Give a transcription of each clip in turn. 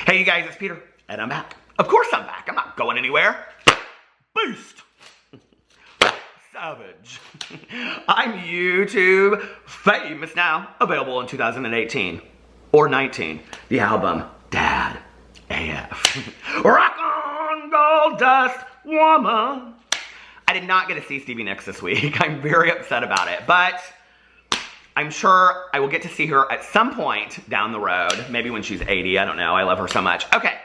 Hey you guys, it's Peter, and I'm back. Of course I'm back. I'm not going anywhere. Boost. Savage. I'm YouTube famous now. Available in 2018 or 19. The album Dad AF. Rock on, gold dust woman. I did not get to see Stevie Nicks this week. I'm very upset about it, but I'm sure I will get to see her at some point down the road. Maybe when she's 80, I don't know. I love her so much. Okay,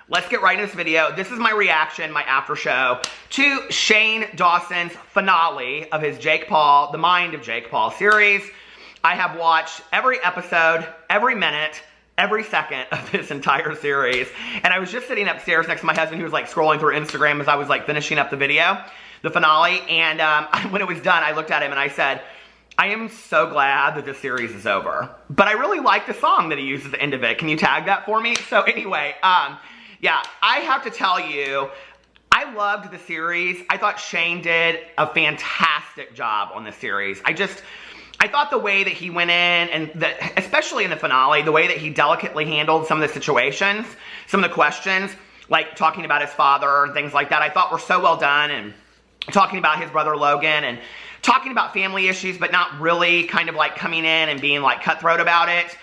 let's get right into this video. This is my reaction, my after show, to Shane Dawson's finale of his Jake Paul, The Mind of Jake Paul series. I have watched every episode, every minute, every second of this entire series. And I was just sitting upstairs next to my husband who was like scrolling through Instagram as I was like finishing up the video, the finale. And when it was done, I looked at him and I said, I am so glad that this series is over. But I really like the song that he used at the end of it. Can you tag that for me? So anyway, yeah, I have to tell you, I loved the series. I thought Shane did a fantastic job on the series. I thought the way that he went in, and especially in the finale, the way that he delicately handled some of the situations, some of the questions, like talking about his father and things like that, I thought were so well done, and talking about his brother Logan, and talking about family issues, but not really kind of like coming in and being like cutthroat about it,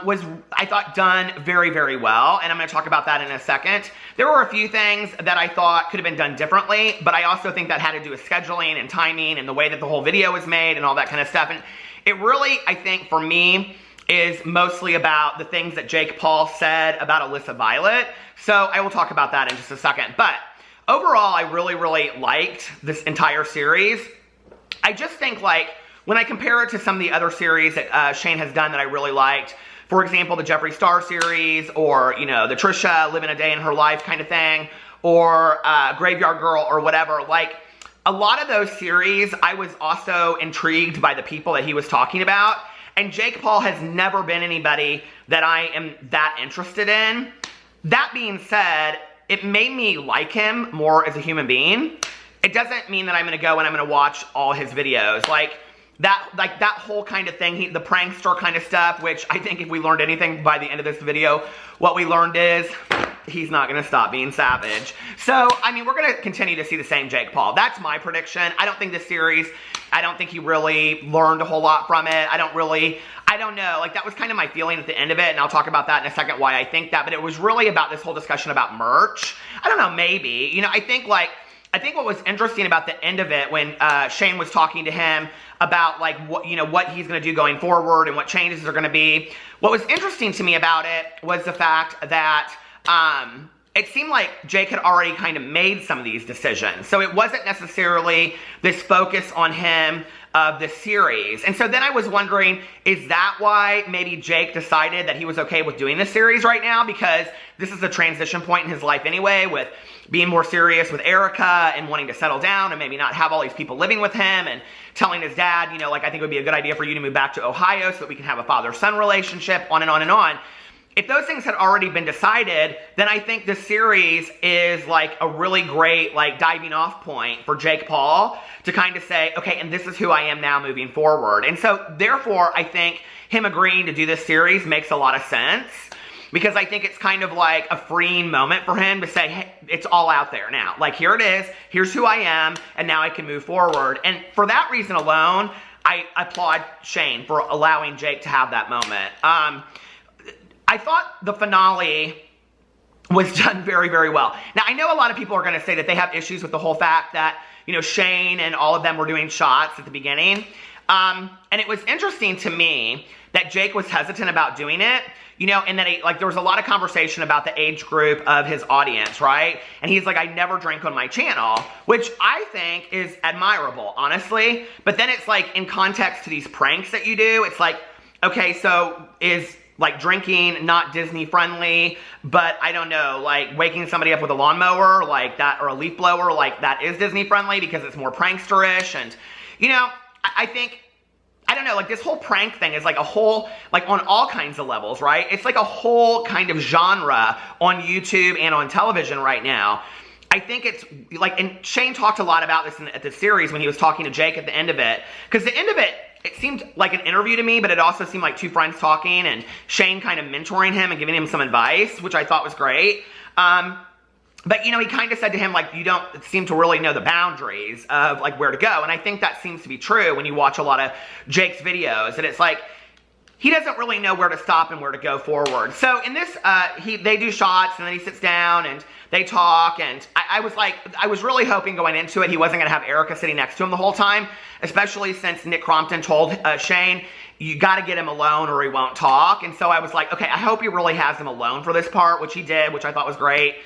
was, I thought, done very, very well. And I'm going to talk about that in a second. There were a few things that I thought could have been done differently, but I also think that had to do with scheduling and timing and the way that the whole video was made and all that kind of stuff. And it really, I think, for me, is mostly about the things that Jake Paul said about Alyssa Violet. So I will talk about that in just a second. But overall, I really, really liked this entire series. I just think, like, when I compare it to some of the other series that Shane has done that I really liked, for example, the Jeffree Star series, or, you know, the Trisha Living a Day in Her Life kind of thing, or Graveyard Girl, or whatever, like, a lot of those series, I was also intrigued by the people that he was talking about, and Jake Paul has never been anybody that I am that interested in. That being said, it made me like him more as a human being. It doesn't mean that I'm going to go and I'm going to watch all his videos. Like that whole kind of thing, the prankster kind of stuff, which I think if we learned anything by the end of this video, what we learned is he's not going to stop being savage. So, I mean, we're going to continue to see the same Jake Paul. That's my prediction. I don't think this series, I don't think he really learned a whole lot from it. I don't know. Like, that was kind of my feeling at the end of it, and I'll talk about that in a second why I think that. But it was really about this whole discussion about merch. I don't know, maybe. You know, I think what was interesting about the end of it when Shane was talking to him about like what he's going to do going forward and what changes are going to be. What was interesting to me about it was the fact that it seemed like Jake had already kind of made some of these decisions. So it wasn't necessarily this focus on him of the series. And so then I was wondering, is that why maybe Jake decided that he was okay with doing this series right now? Because this is a transition point in his life anyway, with being more serious with Erica and wanting to settle down and maybe not have all these people living with him, and telling his dad, you know, like, I think it would be a good idea for you to move back to Ohio so that we can have a father-son relationship, on and on and on. If those things had already been decided, then I think this series is like a really great like diving off point for Jake Paul to kind of say, okay, and this is who I am now moving forward. And so therefore, I think him agreeing to do this series makes a lot of sense, because I think it's kind of like a freeing moment for him to say, hey, it's all out there now. Like, here it is, here's who I am, and now I can move forward. And for that reason alone, I applaud Shane for allowing Jake to have that moment. I thought the finale was done very, very well. Now, I know a lot of people are going to say that they have issues with the whole fact that, you know, Shane and all of them were doing shots at the beginning. And it was interesting to me that Jake was hesitant about doing it, you know, and that there was a lot of conversation about the age group of his audience, right? And he's like, I never drink on my channel, which I think is admirable, honestly. But then it's like, in context to these pranks that you do, it's like, okay, so is like drinking not Disney friendly, but I don't know, like waking somebody up with a lawnmower like that, or a leaf blower, like that is Disney friendly because it's more prankster-ish. And, you know, I think, I don't know, like this whole prank thing is like a whole, like on all kinds of levels, right? It's like a whole kind of genre on YouTube and on television right now. I think it's like, and Shane talked a lot about this at the series when he was talking to Jake at the end of it, because the end of it, it seemed like an interview to me, but it also seemed like two friends talking and Shane kind of mentoring him and giving him some advice, which I thought was great. But, you know, he kind of said to him, like, you don't seem to really know the boundaries of, like, where to go. And I think that seems to be true when you watch a lot of Jake's videos. And it's like, he doesn't really know where to stop and where to go forward. So in this, they do shots, and then he sits down, and they talk. And I was really hoping going into it he wasn't going to have Erica sitting next to him the whole time, especially since Nick Crompton told Shane, you got to get him alone or he won't talk. And so I was like, okay, I hope he really has him alone for this part, which he did, which I thought was great.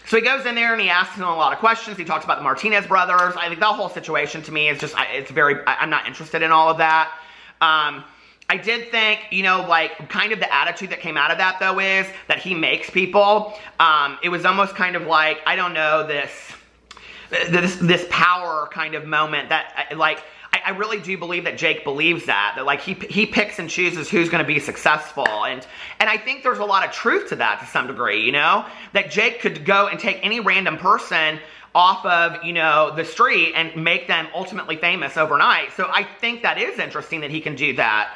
So he goes in there and he asks him a lot of questions. He talks about the Martinez brothers. I think the whole situation to me is just, I'm not interested in all of that. I did think, you know, like, kind of the attitude that came out of that, though, is that he makes people. It was almost kind of like, I don't know, this power kind of moment that, like, I really do believe that Jake believes that like, he picks and chooses who's going to be successful. And I think there's a lot of truth to that to some degree, you know? That Jake could go and take any random person off of, you know, the street and make them ultimately famous overnight. So I think that is interesting that he can do that.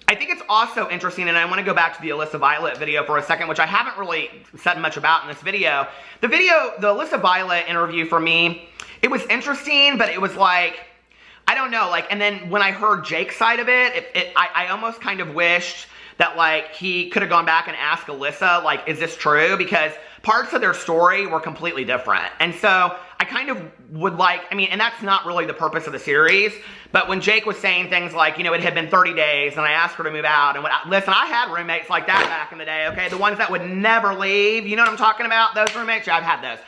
I think it's also interesting, and I want to go back to the Alyssa Violet video for a second, which I haven't really said much about in this video. The Alyssa Violet interview for me, it was interesting, but it was like, I don't know, like, and then when I heard Jake's side of it, I almost kind of wished that, like, he could have gone back and asked Alyssa, like, is this true? Because parts of their story were completely different. And so I kind of would like, I mean, and that's not really the purpose of the series, but when Jake was saying things like, you know, it had been 30 days and I asked her to move out, and listen, I had roommates like that back in the day, okay? The ones that would never leave, you know what I'm talking about? Those roommates, yeah, I've had those.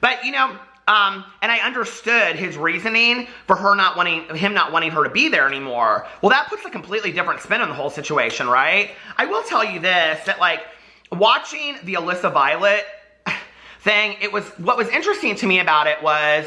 But, you know, and I understood his reasoning for him not wanting her to be there anymore. Well, that puts a completely different spin on the whole situation, right? I will tell you this, that, like, watching the Alyssa Violet thing, what was interesting to me about it was,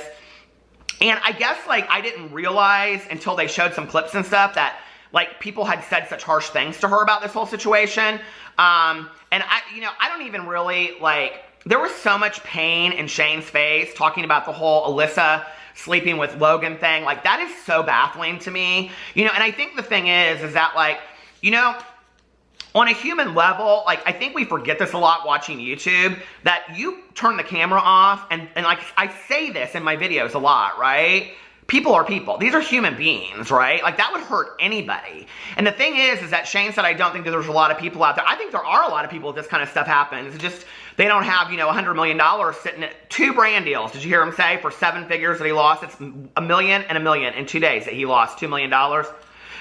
and I guess, like, I didn't realize until they showed some clips and stuff that, like, people had said such harsh things to her about this whole situation. And I don't even really, like, there was so much pain in Shane's face talking about the whole Alyssa sleeping with Logan thing. Like, that is so baffling to me. You know, and I think the thing is that, like, you know, on a human level, like, I think we forget this a lot watching YouTube, that you turn the camera off, and like, I say this in my videos a lot, right? People are people. These are human beings, right? Like, that would hurt anybody. And the thing is that Shane said, I don't think that there's a lot of people out there. I think there are a lot of people that this kind of stuff happens. It's just, they don't have, you know, $100 million sitting at 2 brand deals. Did you hear him say for 7 figures that he lost? It's $1 million and $1 million in 2 days that he lost $2 million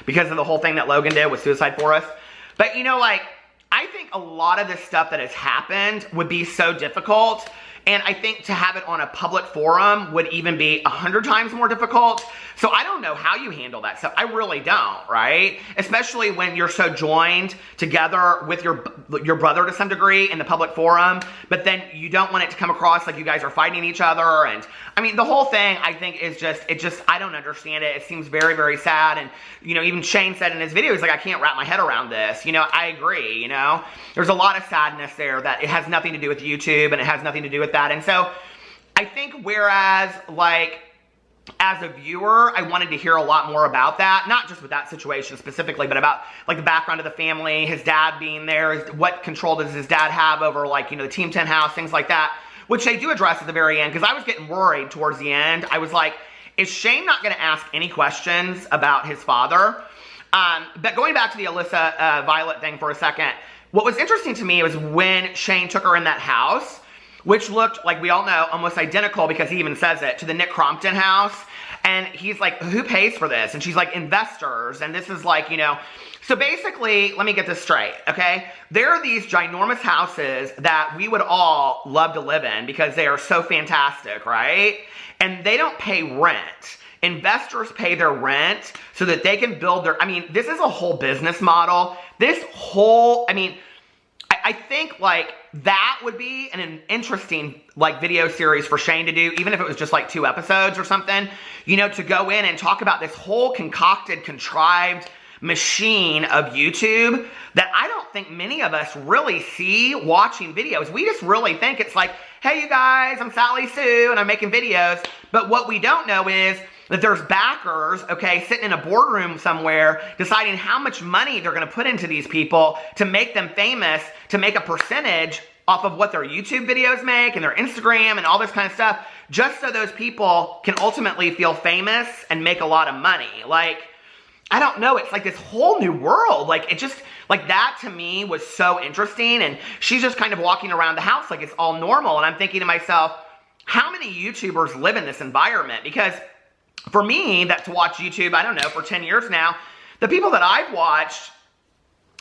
because of the whole thing that Logan did with Suicide Forest. But, you know, like, I think a lot of this stuff that has happened would be so difficult. And I think to have it on a public forum would even be 100 times more difficult. So I don't know how you handle that stuff. I really don't, right? Especially when you're so joined together with your brother to some degree in the public forum, but then you don't want it to come across like you guys are fighting each other. And I mean, the whole thing, I think, is just, I don't understand it. It seems very, very sad. And, you know, even Shane said in his video, he's like, I can't wrap my head around this. You know, I agree, you know? There's a lot of sadness there that it has nothing to do with YouTube and it has nothing to do with that. And so I think whereas, like, as a viewer, I wanted to hear a lot more about that, not just with that situation specifically, but about, like, the background of the family, his dad being there, what control does his dad have over, like, you know, the Team 10 house, things like that, which they do address at the very end, because I was getting worried towards the end. I was like, is Shane not going to ask any questions about his father? But going back to the Alyssa Violet thing for a second, what was interesting to me was when Shane took her in that house, which looked, like we all know, almost identical, because he even says it, to the Nick Crompton house. And he's like, who pays for this? And she's like, investors. And this is like, you know, so basically, let me get this straight, okay? There are these ginormous houses that we would all love to live in because they are so fantastic, right? And they don't pay rent. Investors pay their rent so that they can build their, I mean, this is a whole business model. This whole, I mean, I think, like, that would be an interesting, like, video series for Shane to do, even if it was just, like, 2 episodes or something, you know, to go in and talk about this whole concocted, contrived machine of YouTube that I don't think many of us really see watching videos. We just really think it's like, hey, you guys, I'm Sally Sue, and I'm making videos. But what we don't know is that there's backers, okay, sitting in a boardroom somewhere deciding how much money they're going to put into these people to make them famous, to make a percentage off of what their YouTube videos make and their Instagram and all this kind of stuff, just so those people can ultimately feel famous and make a lot of money. Like, I don't know, it's like this whole new world. Like, it just, like, that to me was so interesting, and she's just kind of walking around the house like it's all normal, and I'm thinking to myself, how many YouTubers live in this environment? Because for me, to watch YouTube, I don't know, for 10 years now, the people that I've watched,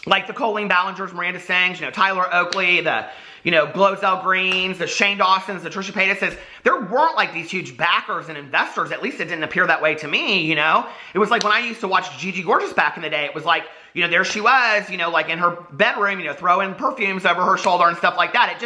like the Colleen Ballingers, Miranda Sings, Tyler Oakley, the, Glozell Greens, the Shane Dawson'S, the Trisha Paytas's, there weren't like these huge backers and investors. At least it didn't appear that way to me, It was like when I used to watch Gigi Gorgeous back in the day, it was like, there she was, like in her bedroom, throwing perfumes over her shoulder and stuff like that.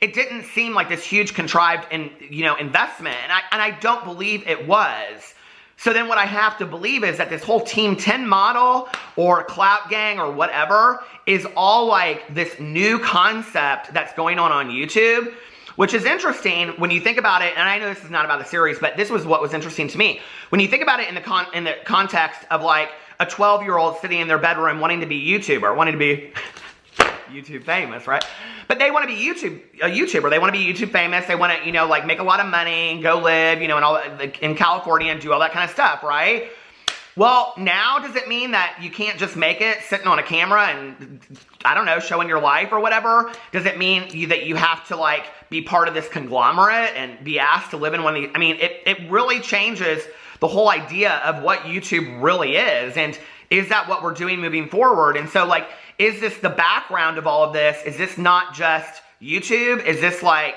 It didn't seem like this huge contrived, investment. And I don't believe it was. So then what I have to believe is that this whole Team 10 model or Clout Gang or whatever is all like this new concept that's going on YouTube, which is interesting when you think about it. And I know this is not about the series, but this was what was interesting to me. When you think about it in the context of like a 12-year-old sitting in their bedroom wanting to be a YouTuber, wanting to be YouTube famous, right? But they want to be a YouTuber. They want to be YouTube famous. They want to, like make a lot of money and go live, and all in California and do all that kind of stuff, right? Well, now does it mean that you can't just make it sitting on a camera and, I don't know, showing your life or whatever? Does it mean that you have to like be part of this conglomerate and be asked to live in one of these? I mean, it really changes the whole idea of what YouTube really is. And is that what we're doing moving forward? And so like, is this the background of all of this? Is this not just YouTube? Is this like,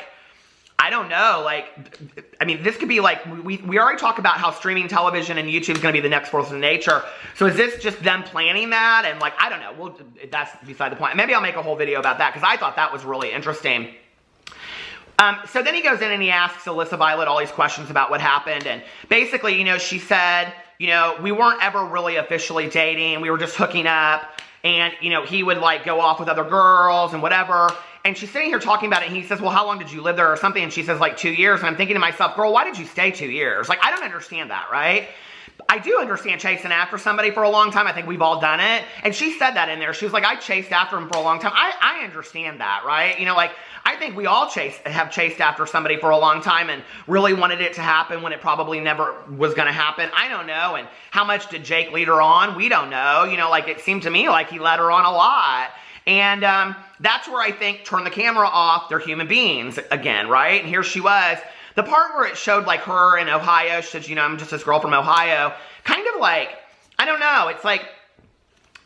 I don't know, like, I mean, this could be like, we already talked about how streaming television and YouTube is going to be the next force of nature. So is this just them planning that? And like, I don't know, well, that's beside the point. Maybe I'll make a whole video about that because I thought that was really interesting. So then he goes in and he asks Alyssa Violet all these questions about what happened. And basically, she said, we weren't ever really officially dating. We were just hooking up. And, he would like go off with other girls and whatever. And she's sitting here talking about it. And he says, well, how long did you live there or something? And she says like 2 years. And I'm thinking to myself, girl, why did you stay 2 years? Like, I don't understand that, right? I do understand chasing after somebody for a long time. I think we've all done it. And she said that in there. She was like, I chased after him for a long time. I understand that, right? Like, I think we all have chased after somebody for a long time and really wanted it to happen when it probably never was going to happen. I don't know. And how much did Jake lead her on? We don't know. Like it seemed to me like he led her on a lot. And that's where I think turn the camera off. They're human beings again, right? And here she was. The part where it showed like her in Ohio, she said, I'm just this girl from Ohio. Kind of like, I don't know. It's like,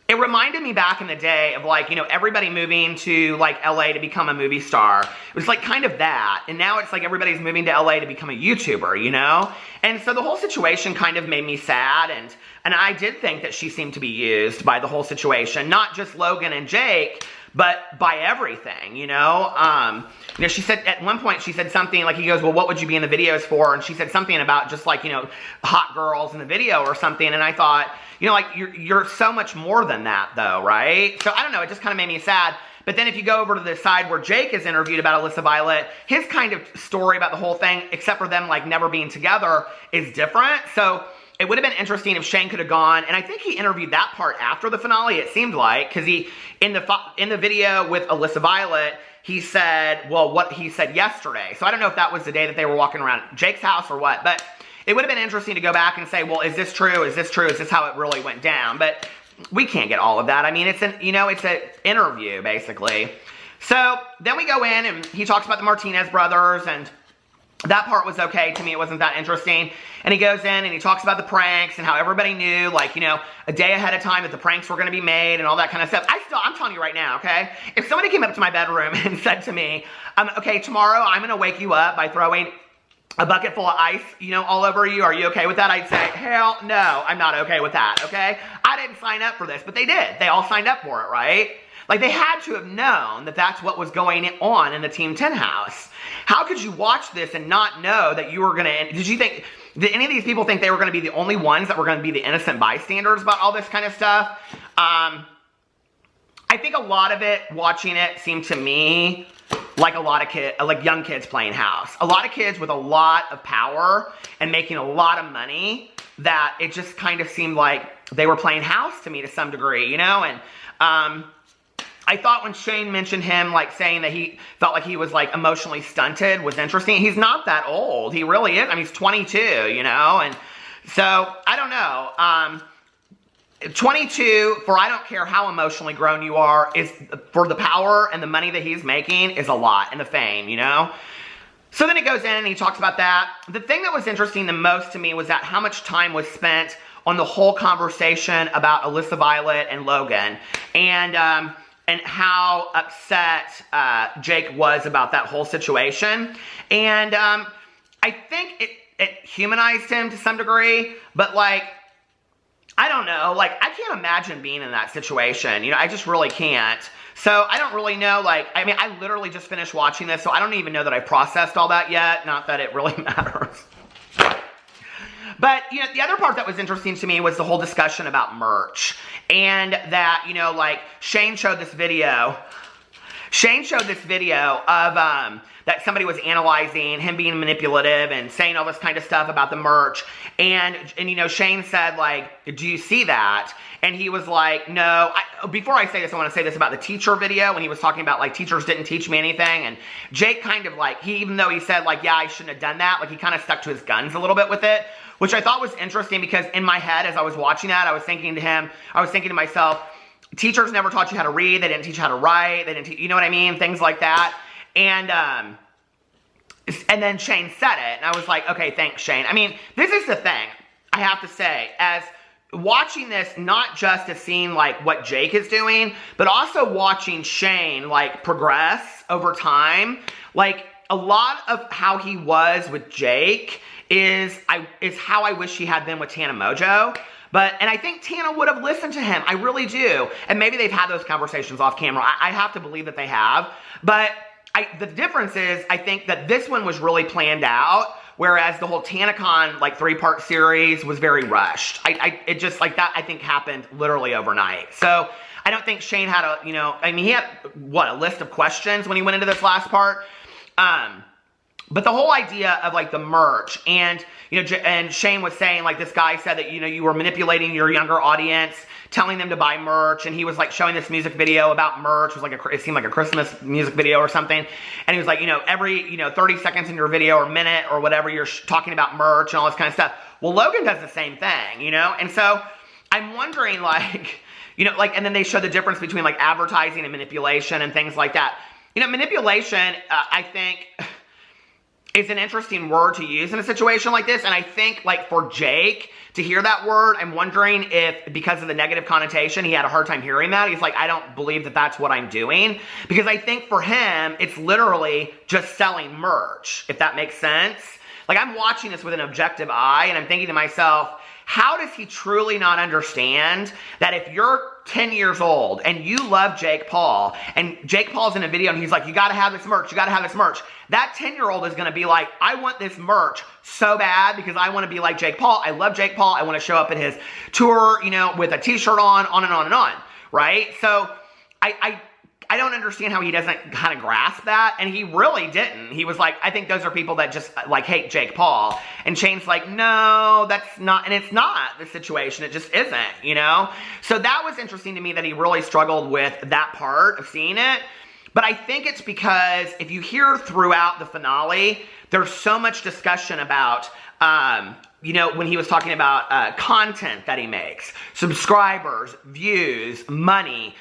it reminded me back in the day of like, everybody moving to like LA to become a movie star. It was like kind of that. And now it's like everybody's moving to LA to become a YouTuber, And so the whole situation kind of made me sad. And I did think that she seemed to be used by the whole situation. Not just Logan and Jake, but by everything, she said at one point, she said something like, he goes, well, what would you be in the videos for? And she said something about just like, hot girls in the video or something. And I thought, like you're so much more than that though, right? So I don't know, it just kind of made me sad. But then if you go over to the side where Jake is interviewed about Alyssa Violet, his kind of story about the whole thing, except for them like never being together, is different. So it would have been interesting if Shane could have gone, and I think he interviewed that part after the finale, it seemed like, because he, in the video with Alyssa Violet, he said, well, what he said yesterday. So I don't know if that was the day that they were walking around Jake's house or what, but it would have been interesting to go back and say, well, is this true? Is this true? Is this how it really went down? But we can't get all of that. I mean, it's an interview, basically. So then we go in, and he talks about the Martinez brothers, and that part was okay to me. It wasn't that interesting. And he goes in and he talks about the pranks and how everybody knew, like, a day ahead of time that the pranks were going to be made and all that kind of stuff. I'm telling you right now, okay? If somebody came up to my bedroom and said to me, okay, tomorrow I'm going to wake you up by throwing a bucket full of ice, all over you. Are you okay with that? I'd say, hell no, I'm not okay with that, okay? I didn't sign up for this, but they did. They all signed up for it, right? Like, they had to have known that that's what was going on in the Team 10 house. How could you watch this and not know that you were going to... Did any of these people think they were going to be the only ones that were going to be the innocent bystanders about all this kind of stuff? I think a lot of it, watching it, seemed to me like a lot of like young kids playing house. A lot of kids with a lot of power and making a lot of money that it just kind of seemed like they were playing house to me to some degree, you know? And I thought when Shane mentioned him, like, saying that he felt like he was, like, emotionally stunted was interesting. He's not that old. He really is. I mean, he's 22, you know? And so, I don't know. 22, for I don't care how emotionally grown you are, is for the power and the money that he's making is a lot, and the fame, you know? So then it goes in and he talks about that. The thing that was interesting the most to me was that how much time was spent on the whole conversation about Alyssa Violet and Logan, and how upset Jake was about that whole situation. And I think it humanized him to some degree, but, like, I don't know, like, I can't imagine being in that situation, you know, I just really can't. So I don't really know, like, I mean, I literally just finished watching this, so I don't even know that I processed all that yet, not that it really matters. But, you know, the other part that was interesting to me was the whole discussion about merch, and that, you know, like, Shane showed this video of, that somebody was analyzing him being manipulative and saying all this kind of stuff about the merch. And you know, Shane said, like, do you see that? And he was like, no. Before I say this, I want to say this about the teacher video, when he was talking about, like, teachers didn't teach me anything. And Jake kind of, like, even though he said, like, yeah, I shouldn't have done that, like, he kind of stuck to his guns a little bit with it, which I thought was interesting, because in my head, as I was watching that, I was thinking to myself, teachers never taught you how to read, they didn't teach you how to write, they didn't teach, you know what I mean? Things like that. And then Shane said it, and I was like, okay, thanks, Shane. I mean, this is the thing, I have to say, as watching this, not just as seeing, like, what Jake is doing, but also watching Shane, like, progress over time. Like, a lot of how he was with Jake is how I wish he had been with Tana Mojo. And I think Tana would have listened to him. I really do. And maybe they've had those conversations off camera. I have to believe that they have. But the difference is, I think that this one was really planned out, whereas the whole TanaCon, like, 3-part series was very rushed. It just, like, that, I think, happened literally overnight. So I don't think Shane had a, you know, I mean, he had, a list of questions when he went into this last part. But the whole idea of, like, the merch, and, you know, and Shane was saying, like, this guy said that, you know, you were manipulating your younger audience, telling them to buy merch, and he was, like, showing this music video about merch. It was like it seemed like a Christmas music video or something, and he was like, you know, every, you know, 30 seconds in your video or minute or whatever, you're talking about merch and all this kind of stuff. Well, Logan does the same thing, you know, and so I'm wondering, like, you know, like, and then they show the difference between, like, advertising and manipulation and things like that. You know, manipulation, I think, is an interesting word to use in a situation like this, and I think, like, for Jake to hear that word, I'm wondering if, because of the negative connotation, he had a hard time hearing that. He's like, I don't believe that that's what I'm doing, because I think for him, it's literally just selling merch, if that makes sense. Like, I'm watching this with an objective eye, and I'm thinking to myself, how does he truly not understand that if you're 10 years old and you love Jake Paul, and Jake Paul's in a video and he's like, you gotta have this merch, you gotta have this merch, that 10-year-old is gonna be like, I want this merch so bad because I wanna be like Jake Paul, I love Jake Paul, I wanna show up at his tour, you know, with a t-shirt on and on and on, right? So, I don't understand how he doesn't kind of grasp that, and he really didn't. He was like, I think those are people that just, like, hate Jake Paul. And Shane's like, no, that's not, and it's not the situation. It just isn't, you know? So that was interesting to me, that he really struggled with that part of seeing it. But I think it's because if you hear throughout the finale, there's so much discussion about, you know, when he was talking about content that he makes, subscribers, views, money,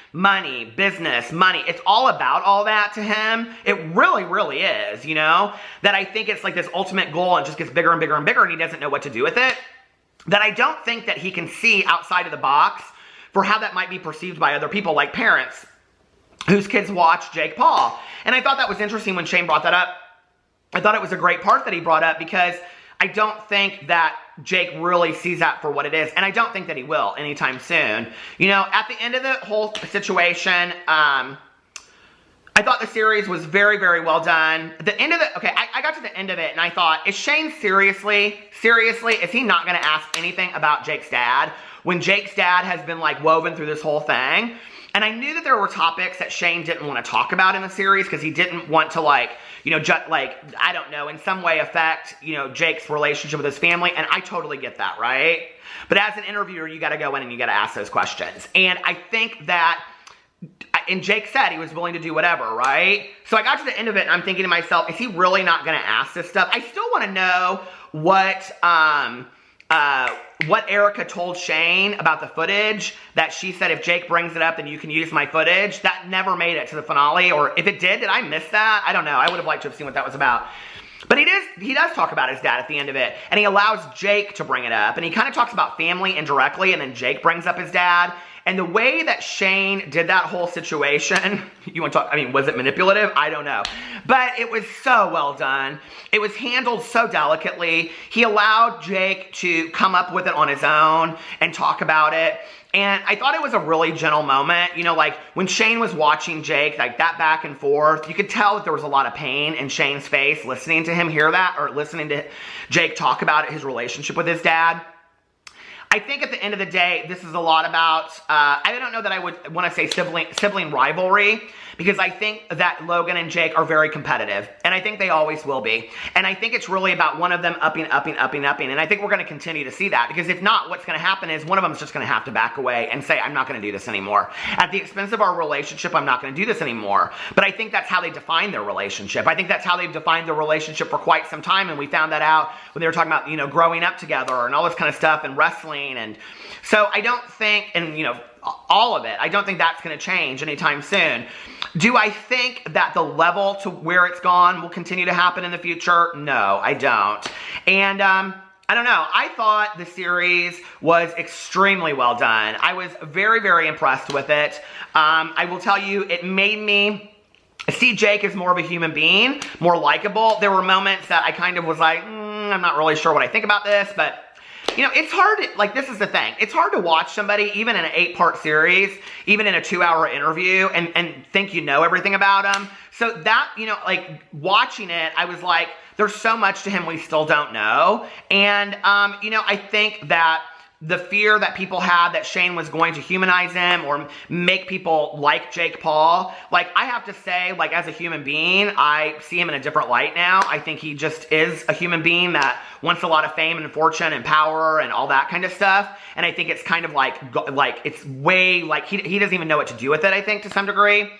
business, money. It's all about all that to him. It really, really is, you know, that I think it's like this ultimate goal and just gets bigger and bigger and bigger, and he doesn't know what to do with it. That I don't think that he can see outside of the box for how that might be perceived by other people, like parents whose kids watch Jake Paul. And I thought that was interesting when Shane brought that up. I thought it was a great part that he brought up, because I don't think that Jake really sees that for what it is, and I don't think that he will anytime soon. You know, at the end of the whole situation, I thought the series was very, very well done. The end of the, okay, I got to the end of it, and I thought, is Shane seriously, is he not going to ask anything about Jake's dad, when Jake's dad has been, like, woven through this whole thing? And I knew that there were topics that Shane didn't want to talk about in the series because he didn't want to, like, you know, I don't know, in some way affect, you know, Jake's relationship with his family. And I totally get that, right? But as an interviewer, you got to go in and you got to ask those questions. And I think that, and Jake said he was willing to do whatever, right? So I got to the end of it and I'm thinking to myself, is he really not going to ask this stuff? I still want to know what Erica told Shane about the footage, that she said if Jake brings it up, then you can use my footage. That never made it to the finale, or if it did I miss that? I don't know. I would have liked to have seen what that was about. But he does talk about his dad at the end of it, and he allows Jake to bring it up, and he kind of talks about family indirectly, and then Jake brings up his dad. And the way that Shane did that whole situation, you want to talk, I mean, was it manipulative? I don't know. But it was so well done. It was handled so delicately. He allowed Jake to come up with it on his own and talk about it. And I thought it was a really gentle moment. You know, like when Shane was watching Jake, like that back and forth, you could tell that there was a lot of pain in Shane's face listening to him hear that, or listening to Jake talk about his relationship with his dad. I think at the end of the day, this is a lot about, I don't know that I would want to say sibling rivalry, because I think that Logan and Jake are very competitive, and I think they always will be. And I think it's really about one of them upping, and I think we're going to continue to see that, because if not, what's going to happen is one of them is just going to have to back away and say, I'm not going to do this anymore. At the expense of our relationship, I'm not going to do this anymore. But I think that's how they define their relationship. I think that's how they've defined their relationship for quite some time, and we found that out when they were talking about, you know, growing up together and all this kind of stuff, and wrestling. And so I don't think, and you know, all of it, I don't think that's going to change anytime soon. Do I think that the level to where it's gone will continue to happen in the future? No, I don't. And I don't know. I thought the series was extremely well done. I was very, very impressed with it. I will tell you, it made me see Jake as more of a human being, more likable. There were moments that I kind of was like, I'm not really sure what I think about this, but you know, it's hard to, like, this is the thing. It's hard to watch somebody, even in an 8-part series, even in a 2-hour interview, and think you know everything about them. So that, you know, like, watching it, I was like, there's so much to him we still don't know. And, you know, I think that the fear that people had that Shane was going to humanize him or make people like Jake Paul, like, I have to say, like, as a human being, I see him in a different light now. I think he just is a human being that wants a lot of fame and fortune and power and all that kind of stuff. And I think it's kind of like it's way, like, he doesn't even know what to do with it, I think, to some degree.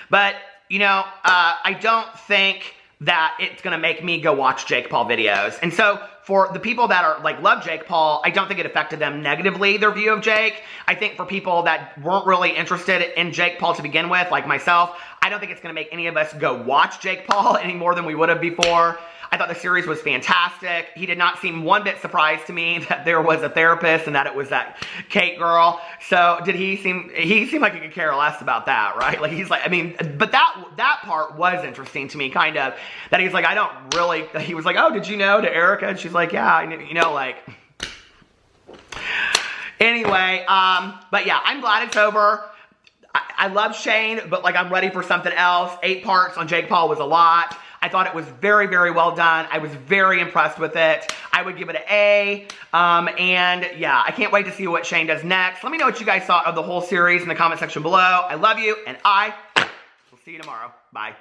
But, you know, I don't think that it's going to make me go watch Jake Paul videos. And so for the people that are like love Jake Paul, I don't think it affected them negatively, their view of Jake. I think for people that weren't really interested in Jake Paul to begin with, like myself, I don't think it's going to make any of us go watch Jake Paul any more than we would have before. I thought the series was fantastic. He did not seem one bit surprised to me that there was a therapist and that it was that Kate girl. So did he seemed like he could care less about that, right? Like, he's like, I mean, but that part was interesting to me, kind of, that he's like, I don't really, he was like, oh, did you know to Erica? And she's like, yeah, I knew, you know, like, anyway, but yeah, I'm glad it's over. I love Shane, but like, I'm ready for something else. 8 parts on Jake Paul was a lot. I thought it was very, very well done. I was very impressed with it. I would give it an A. And yeah, I can't wait to see what Shane does next. Let me know what you guys thought of the whole series in the comment section below. I love you, and I will see you tomorrow. Bye.